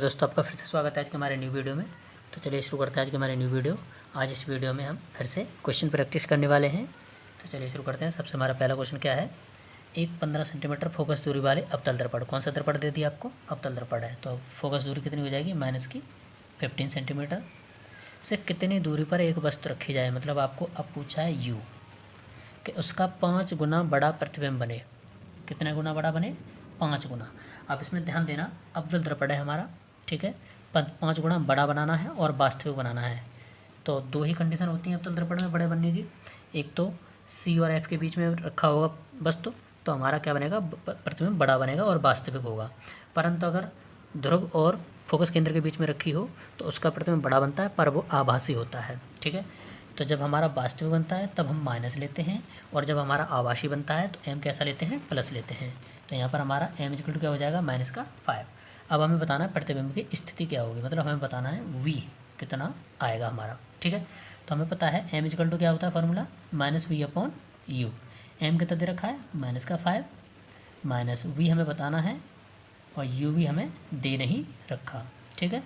दोस्तों, आपका फिर से स्वागत है आज के हमारे न्यू वीडियो में। तो चलिए शुरू करते हैं आज के हमारे न्यू वीडियो। आज इस वीडियो में हम फिर से क्वेश्चन प्रैक्टिस करने वाले हैं। तो चलिए शुरू करते हैं। सबसे हमारा पहला क्वेश्चन क्या है, एक 15 सेंटीमीटर फोकस दूरी वाले अवतल दर्पण, कौन सा दर्पण दे दिया आपको, अवतल दर्पण है। तो फोकस दूरी कितनी हो जाएगी, -15 सेंटीमीटर से कितनी दूरी पर एक वस्तु रखी जाए। मतलब आपको अब पूछा है यू कि उसका 5 गुना बड़ा प्रतिबिंब बने। कितने गुना बड़ा बने, 5 गुना। अब इसमें ध्यान देना, अवतल दर्पण है हमारा, ठीक है, 5 गुना बड़ा बनाना है और वास्तविक बनाना है। तो दो ही कंडीशन होती हैं अवतल दर्पण में बड़े बनने की। एक तो सी और एफ के बीच में रखा होगा वस्तु, तो हमारा क्या बनेगा, प्रतिबिंब बड़ा बनेगा और वास्तविक होगा। परंतु अगर ध्रुव और फोकस केंद्र के बीच में रखी हो तो उसका प्रतिबिंब बड़ा बनता है, पर वो आभासी होता है, ठीक है। तो जब हमारा वास्तविक बनता है तब हम माइनस लेते हैं, और जब हमारा आभासी बनता है तो एम कैसा लेते हैं, प्लस लेते हैं। तो यहाँ पर हमारा एम इक्वल टू क्या हो जाएगा, -5। अब हमें बताना है प्रतिबिंब की स्थिति क्या होगी, मतलब हमें बताना है वी कितना आएगा हमारा, ठीक है। तो हमें पता है एम इक्वल टू क्या होता है फार्मूला, -v/u। एम कितना दे रखा है, -5, माइनस वी हमें बताना है और यू भी हमें दे नहीं रखा, ठीक है।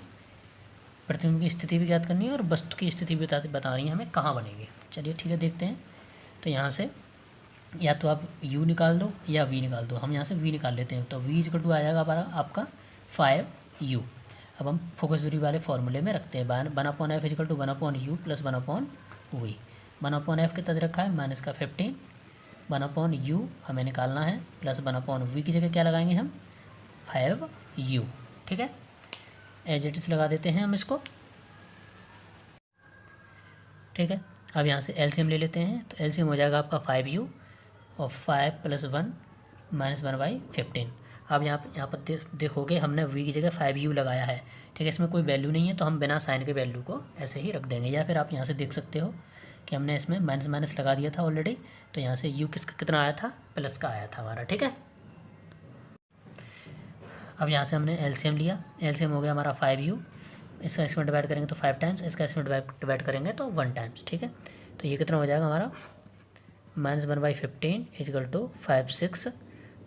प्रतिबिंब की स्थिति भी ज्ञात करनी है और वस्तु की स्थिति भी बता रही है हमें कहाँ बनेगी। चलिए ठीक है, देखते हैं। तो यहाँ से या तो आप u निकाल दो या v निकाल दो। हम यहाँ से v निकाल लेते हैं। तो v इक्वल टू आ जाएगा हमारा आपका 5u। अब हम फोकस दूरी वाले फॉर्मूले में रखते हैं, 1/f equal to 1/u plus 1/v। 1/f कितना दे रखा है, -15। 1/u हमें निकालना है, प्लस 1/v की जगह क्या लगाएंगे हम, 5u, ठीक है। एज इट इज लगा देते हैं हम इसको, ठीक है। अब यहाँ से एलसीएम ले लेते हैं। तो एलसीएम हो जाएगा आपका 5u और 5 + 1 -1/15। अब यहाँ पर देखोगे हमने v की जगह 5u लगाया है, ठीक है। इसमें कोई वैल्यू नहीं है तो हम बिना साइन के वैल्यू को ऐसे ही रख देंगे, या फिर आप यहाँ से देख सकते हो कि हमने इसमें माइनस लगा दिया था ऑलरेडी। तो यहाँ से u किसका कितना आया था, प्लस का आया था हमारा, ठीक है। अब यहाँ से हमने एलसीएम लिया, एलसीएम हो गया हमारा 5u। इसका इसमें डिवाइड करेंगे तो 5 टाइम्स, इसका इसमें डिवाइड करेंगे तो 1 टाइम्स, ठीक है। तो ये कितना हो जाएगा हमारा, -1/15 इक्वल टू 5 6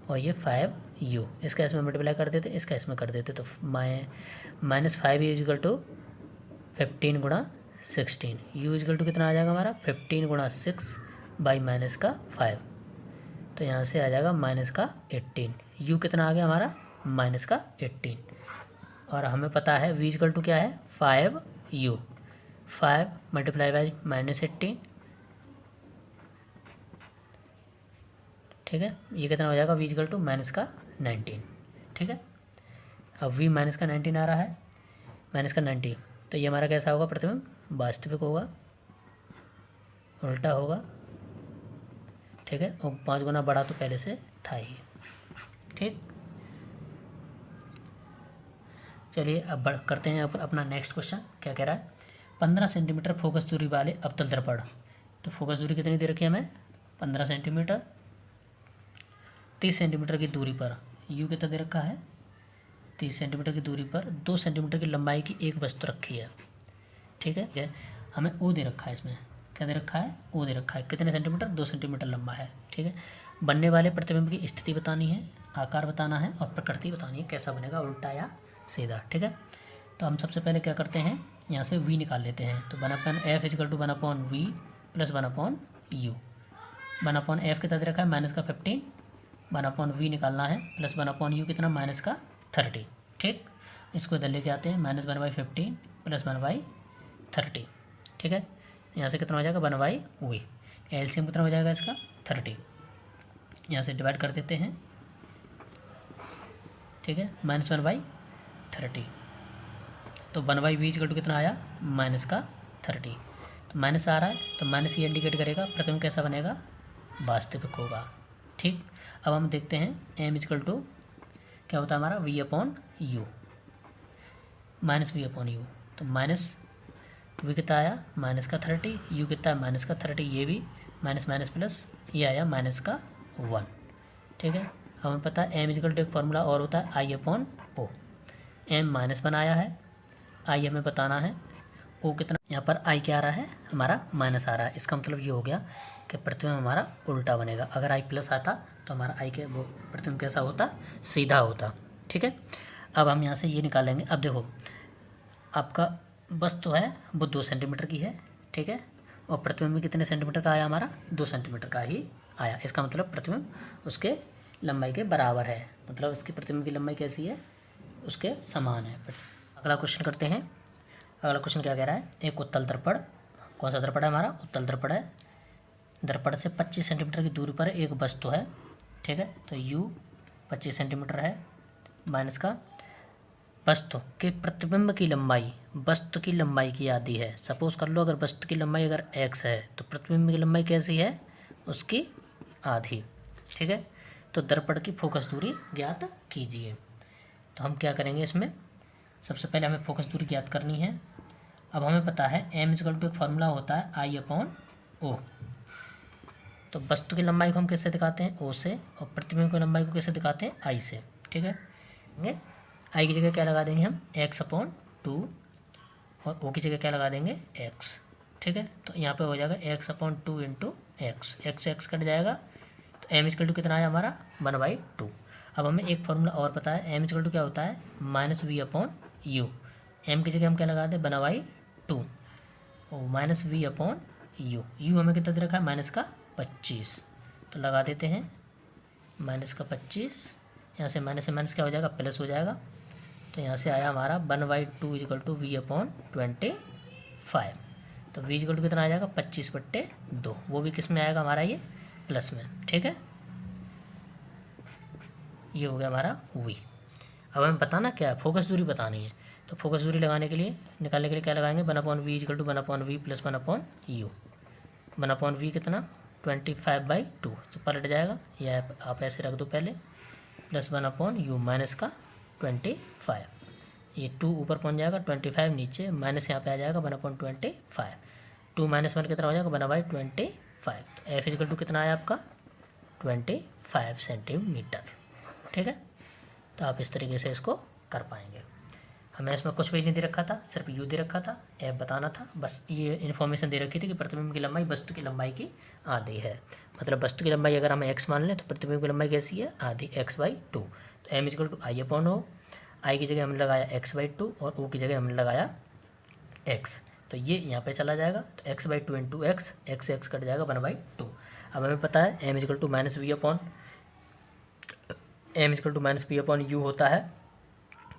और ये 5u। इसका इसमें मल्टीप्लाई कर देते, इसका इसमें कर देते, तो -5u इक्वल टू 15 गुणा 16। u इक्वल टू कितना आ जाएगा हमारा, 15 गुणा 6 बाई -5। तो यहाँ से आ जाएगा -18। u कितना आ गया हमारा, -18। और हमें पता है v इक्वल टू क्या है, 5u। 5 मल्टीप्लाई बाई -18, ठीक है। ये कितना हो जाएगा, v इक्वल टू -19, ठीक है। अब v -19 आ रहा है, -19। तो ये हमारा कैसा होगा, प्रतिबिंब वास्तविक होगा, उल्टा होगा, ठीक है। और 5 गुना बड़ा तो पहले से था ही, ठीक। चलिए अब करते हैं अपना नेक्स्ट क्वेश्चन। क्या कह रहा है, 15 सेंटीमीटर फोकस दूरी वाले अवतल दर्पण। तो फोकस दूरी कितनी दे रखी है हमें, 15 सेंटीमीटर। 30 सेंटीमीटर की दूरी पर, u कितना दे रखा है, 30 सेंटीमीटर की दूरी पर 2 सेंटीमीटर की लंबाई की एक वस्तु रखी है, ठीक है। हमें o दे रखा है, इसमें क्या दे रखा है, o दे रखा है। कितने सेंटीमीटर, 2 सेंटीमीटर लंबा है, ठीक है। बनने वाले प्रतिबिंब की स्थिति बतानी है, आकार बताना है और प्रकृति बतानी है, कैसा बनेगा, उल्टा या सीधा, ठीक है। तो हम सबसे पहले क्या करते हैं, यहाँ से v निकाल लेते हैं। तो 1/f equal to 1/v plus 1/u। 1/f कितना दे रखा है, -15। 1/v निकालना है, प्लस 1/u कितना, -30, ठीक। इसको इधर लेके आते हैं, -1/15 प्लस 1/30, ठीक है। यहाँ से कितना हो जाएगा, 1/v। एलसीएम कितना हो जाएगा इसका, 30। यहाँ से डिवाइड कर देते हैं, ठीक है, -1/30। तो 1/v इक्वल टू कितना आया, -30। तो माइनस आ रहा है तो माइनस ये इंडिकेट करेगा प्रतिबिंब कैसा बनेगा, वास्तविक होगा, ठीक। अब हम देखते हैं m इक्वल टू क्या होता है हमारा, v/u, -v/u। तो माइनस v कितना आया, -30, u कितना है, -30, ये भी माइनस प्लस ये आया -1, ठीक है। हमें पता है m इक्वल टू एक फार्मूला और होता है I/O। m -1 आया है, I हमें बताना है, O कितना, यहाँ पर I क्या आ रहा है, हमारा माइनस आ रहा है। इसका मतलब ये हो गया कि प्रतिबिंब हमारा उल्टा बनेगा। अगर I प्लस आता तो हमारा I के वो प्रतिबिंब कैसा होता, सीधा होता, ठीक है। अब हम यहाँ से ये निकालेंगे। अब देखो आपका वस्तु है वो 2 सेंटीमीटर की है, ठीक है, और प्रतिबिंब कितने सेंटीमीटर का आया हमारा, 2 सेंटीमीटर का ही आया। इसका मतलब प्रतिबिंब उसके लंबाई के बराबर है, मतलब उसकी प्रतिबिंब की लंबाई कैसी है, उसके समान है। अगला क्वेश्चन करते हैं। अगला क्वेश्चन क्या कह रहा है, एक उत्तल दर्पण, कौन सा दर्पण है हमारा, उत्तल दर्पण है। दर्पण से 25 सेंटीमीटर की दूरी पर एक वस्तु है, ठीक है, तो u 25 सेंटीमीटर है, माइनस का वस्तु के प्रतिबिंब की लंबाई, वस्तु की लंबाई की आधी है। सपोज कर लो अगर वस्तु की लंबाई अगर x है तो प्रतिबिंब की लंबाई कैसी है, उसकी आधी, ठीक है। तो दर्पण की फोकस दूरी ज्ञात कीजिए। तो हम क्या करेंगे इसमें, सबसे पहले हमें फोकस दूरी ज्ञात करनी है। अब हमें पता है m = एक फार्मूला होता है I/O। तो वस्तु की लंबाई को हम किससे दिखाते हैं, O से, और प्रतिबिंब की लंबाई को किससे दिखाते हैं, I से, ठीक है। I की जगह क्या लगा देंगे हम, x/2, और O की जगह क्या लगा देंगे, x, ठीक है। तो यहाँ पे हो जाएगा x/2 × x कट जाएगा, तो m = कितना है हमारा, 1/2। अब हमें एक फार्मूला और पता है, m = क्या होता है, -v/u। m की जगह हम क्या लगा दें, 1/2, और -v/u। u हमें कितना दे रखा है, -25, तो लगा देते हैं -25। यहाँ से माइनस क्या हो जाएगा, प्लस हो जाएगा। तो यहाँ से आया हमारा 1/2 = v/25। तो v = कितना आ जाएगा, 25/2, वो भी किस में आएगा हमारा, ये प्लस में, ठीक है। ये हो गया हमारा v। अब हमें बताना क्या है, फोकस दूरी बतानी है। तो फोकस दूरी लगाने के लिए, निकालने के लिए क्या लगाएंगे, 1/v = 1/v + 1/u। 1/v कितना, 25/2, तो पलट जाएगा, या आप ऐसे रख दो पहले, प्लस 1/u माइनस का 25। ये 2 ऊपर पहुंच जाएगा, 25 नीचे, माइनस यहाँ पे आ जाएगा 1/25। 2 - 1 कितना हो जाएगा, 1/25। तो f = कितना आया आपका, 25 सेंटीमीटर, ठीक है। तो आप इस तरीके से इसको कर पाएंगे। हमें इसमें कुछ भी नहीं दे रखा था, सिर्फ u दे रखा था, f बताना था, बस ये इन्फॉर्मेशन दे रखी थी कि प्रतिबिंब की लंबाई वस्तु की लंबाई की आधी है। मतलब वस्तु की लंबाई अगर हम x मान लें तो प्रतिबिंब की लंबाई कैसी है, आधी, x/2। तो m = I/O। I की जगह हमने लगाया x/2 और O की जगह हमने लगाया x, तो ये यहाँ पे चला जाएगा, तो x/2 × x, x कट जाएगा, 1/2। अब हमें पता है m = -v/u होता है।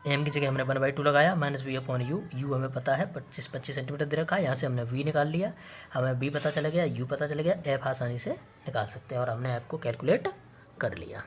m की जगह हमने 1/2 लगाया, -v/u, u हमें पता है 25 सेंटीमीटर दे रखा है। यहाँ से हमने v निकाल लिया, हमें v पता चला गया, u पता चला गया, f आसानी से निकाल सकते हैं, और हमने f को कैलकुलेट कर लिया।